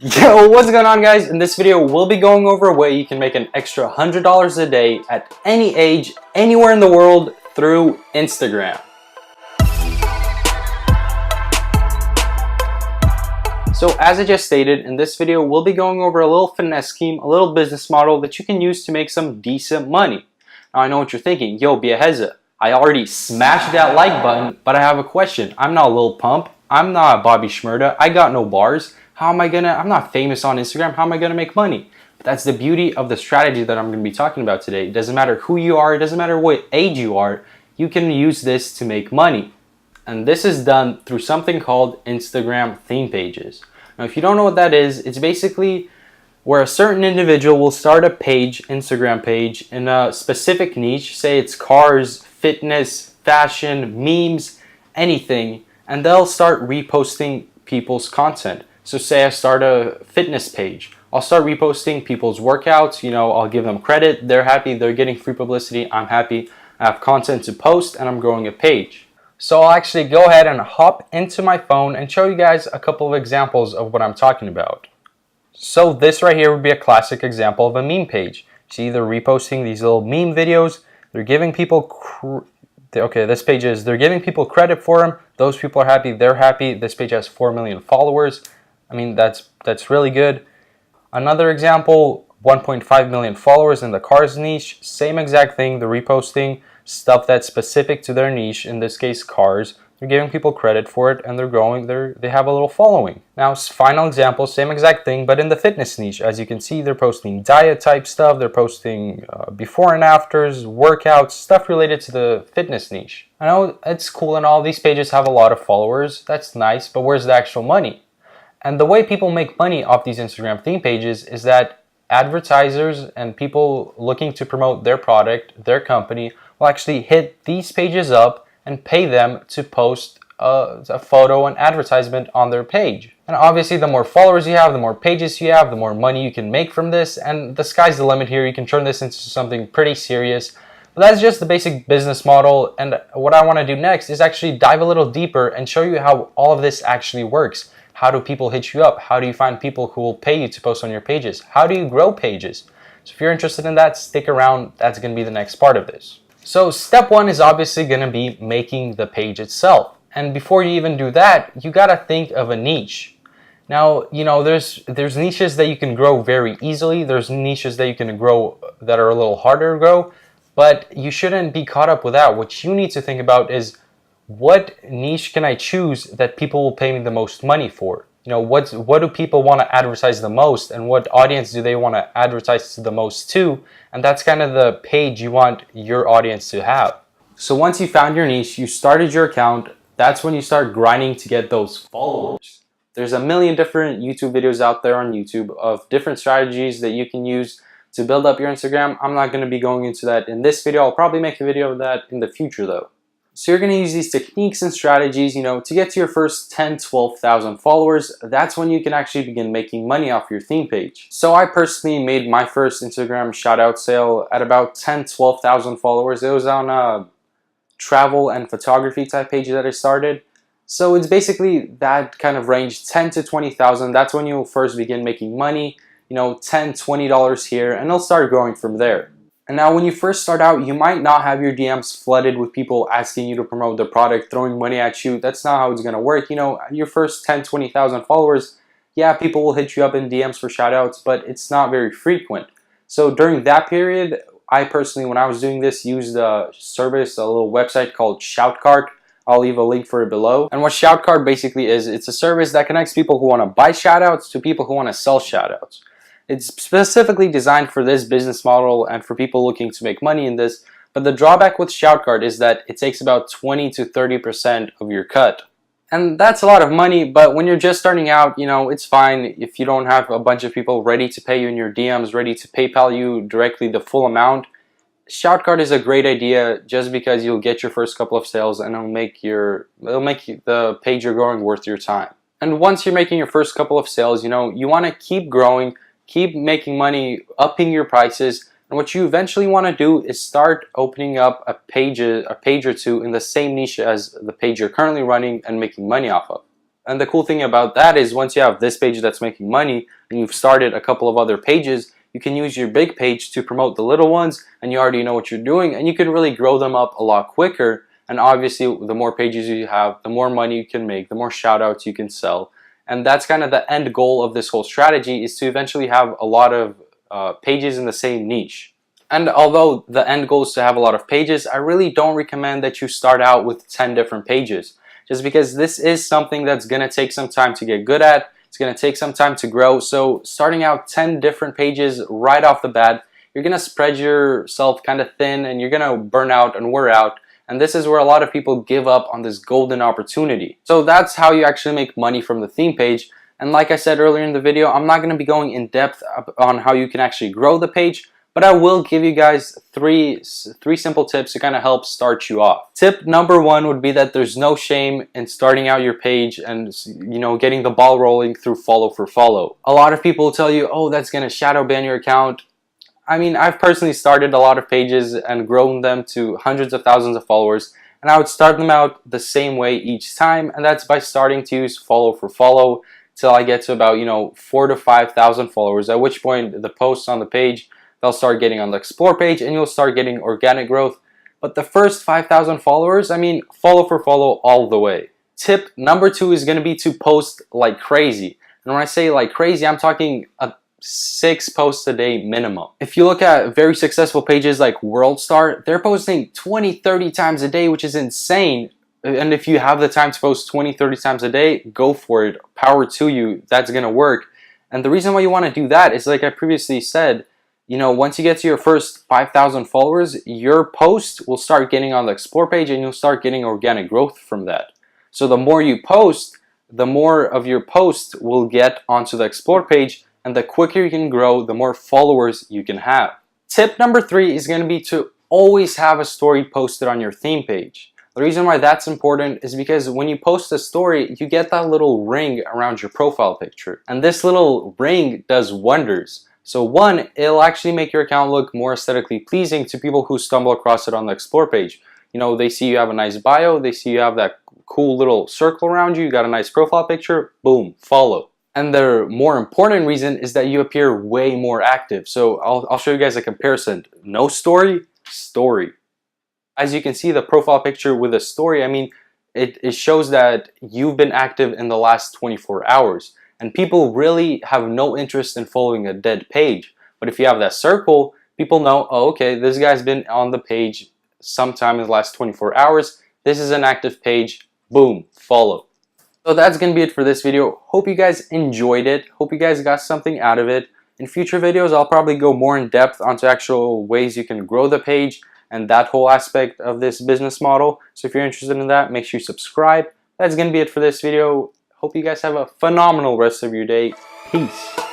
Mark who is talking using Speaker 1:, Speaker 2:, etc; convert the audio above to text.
Speaker 1: Yo, what's going on, guys? In this video, we'll be going over a way you can make an extra $100 a day at any age, anywhere in the world through Instagram. So as I just stated, in this video, we'll be going over a little finesse scheme, a little business model that you can use to make some decent money. Now I know what you're thinking, yo, Biaheza, I already smashed that like button, but I have a question. I'm not Lil Pump, I'm not Bobby Shmurda, I got no bars. I'm not famous on Instagram, how am I gonna make money? But that's the beauty of the strategy that I'm gonna be talking about today. It doesn't matter who you are, it doesn't matter what age you are, you can use this to make money. And this is done through something called Instagram theme pages. Now, if you don't know what that is, it's basically where a certain individual will start a page, Instagram page, in a specific niche, say it's cars, fitness, fashion, memes, anything, and they'll start reposting people's content. So say I start a fitness page, I'll start reposting people's workouts, I'll give them credit, they're happy, they're getting free publicity, I'm happy, I have content to post, and I'm growing a page. So I'll actually go ahead and hop into my phone and show you guys a couple of examples of what I'm talking about. So this right here would be a classic example of a meme page. See, they're reposting these little meme videos, they're giving people this page is, they're giving people credit for them, those people are happy, they're happy, this page has 4 million followers. I mean, that's really good. Another example, 1.5 million followers in the cars niche, same exact thing, they're reposting stuff that's specific to their niche, in this case cars, they're giving people credit for it and they're growing, they have a little following. Now, final example, same exact thing, but in the fitness niche. As you can see, they're posting diet type stuff, they're posting before and afters, workouts, stuff related to the fitness niche. I know it's cool and all, these pages have a lot of followers, that's nice, but where's the actual money? And the way people make money off these Instagram theme pages is that advertisers and people looking to promote their product, their company, will actually hit these pages up and pay them to post a photo and advertisement on their page. And obviously, the more followers you have, the more pages you have, the more money you can make from this, and the sky's the limit here. You can turn this into something pretty serious. But that's just the basic business model, and what I want to do next is actually dive a little deeper and show you how all of this actually works. How do people hit you up? How do you find people who will pay you to post on your pages? How do you grow pages? So if you're interested in that, stick around. That's going to be the next part of this. So step one is obviously going to be making the page itself. And before you even do that, you got to think of a niche. Now, there's niches that you can grow very easily. There's niches that you can grow that are a little harder to grow. But you shouldn't be caught up with that. What you need to think about is, what niche can I choose that people will pay me the most money for? What do people want to advertise the most, and what audience do they want to advertise to the most to? And that's kind of the page you want your audience to have. So once you found your niche, you started your account, that's when you start grinding to get those followers. There's a million different YouTube videos out there on YouTube of different strategies that you can use to build up your Instagram. I'm not going to be going into that in this video. I'll probably make a video of that in the future though. So you're going to use these techniques and strategies, to get to your first 10, 12,000 followers. That's when you can actually begin making money off your theme page. So I personally made my first Instagram shoutout sale at about 10, 12,000 followers. It was on a travel and photography type page that I started. So it's basically that kind of range, 10 to 20,000. That's when you'll first begin making money, $10, $20 here, and it'll start growing from there. And now when you first start out, you might not have your DMs flooded with people asking you to promote the product, throwing money at you. That's not how it's going to work. Your first 10, 20,000 followers, yeah, people will hit you up in DMs for shoutouts, but it's not very frequent. So during that period, I personally, when I was doing this, used a service, a little website called Shoutcart. I'll leave a link for it below. And what Shoutcart basically is, it's a service that connects people who want to buy shoutouts to people who want to sell shoutouts. It's specifically designed for this business model and for people looking to make money in this, but the drawback with Shoutcart is that it takes about 20 to 30% of your cut. And that's a lot of money, but when you're just starting out, it's fine if you don't have a bunch of people ready to pay you in your DMs, ready to PayPal you directly the full amount. Shoutcart is a great idea just because you'll get your first couple of sales and it'll make the page you're growing worth your time. And once you're making your first couple of sales, you want to keep growing, keep making money, upping your prices, and what you eventually want to do is start opening up a page or two in the same niche as the page you're currently running and making money off of. And the cool thing about that is once you have this page that's making money and you've started a couple of other pages, you can use your big page to promote the little ones, and you already know what you're doing, and you can really grow them up a lot quicker. And obviously the more pages you have, the more money you can make, the more shout outs you can sell. And that's kind of the end goal of this whole strategy, is to eventually have a lot of pages in the same niche. And although the end goal is to have a lot of pages, I really don't recommend that you start out with 10 different pages, just because this is something that's going to take some time to get good at. It's going to take some time to grow. So starting out 10 different pages right off the bat, you're going to spread yourself kind of thin, and you're going to burn out and wear out. And this is where a lot of people give up on this golden opportunity. So that's how you actually make money from the theme page. And like I said earlier in the video, I'm not going to be going in depth on how you can actually grow the page, but I will give you guys three simple tips to kind of help start you off. Tip number one would be that there's no shame in starting out your page and, you know, getting the ball rolling through follow for follow. A lot of people will tell you, oh, that's going to shadow ban your account. I mean, I've personally started a lot of pages and grown them to hundreds of thousands of followers, and I would start them out the same way each time, and that's by starting to use follow for follow till I get to about, you know, 4,000 to 5,000 followers, at which point the posts on the page, they'll start getting on the explore page and you'll start getting organic growth. But the first 5,000 followers, I mean, follow for follow all the way. Tip number two is going to be to post like crazy. And when I say like crazy, I'm talking 6 posts a day minimum. If you look at very successful pages like WorldStar, they're posting 20-30 times a day, which is insane. And if you have the time to post 20-30 times a day, go for it. Power to you. That's going to work. And the reason why you want to do that is, like I previously said, you know, once you get to your first 5,000 followers, your post will start getting on the explore page and you'll start getting organic growth from that. So the more you post, the more of your post will get onto the explore page, and the quicker you can grow, the more followers you can have. Tip number three is going to be to always have a story posted on your theme page. The reason why that's important is because when you post a story, you get that little ring around your profile picture. And this little ring does wonders. So one, it'll actually make your account look more aesthetically pleasing to people who stumble across it on the explore page. You know, they see you have a nice bio, they see you have that cool little circle around you, you got a nice profile picture, boom, follow. And the more important reason is that you appear way more active. So I'll show you guys a comparison. No story, story. As you can see, the profile picture with a story, I mean, it shows that you've been active in the last 24 hours. And people really have no interest in following a dead page. But if you have that circle, people know, oh, okay, this guy's been on the page sometime in the last 24 hours. This is an active page. Boom, follow. So that's going to be it for this video. Hope you guys enjoyed it. Hope you guys got something out of it. In future videos, I'll probably go more in depth onto actual ways you can grow the page and that whole aspect of this business model. So if you're interested in that, make sure you subscribe. That's going to be it for this video. Hope you guys have a phenomenal rest of your day. Peace.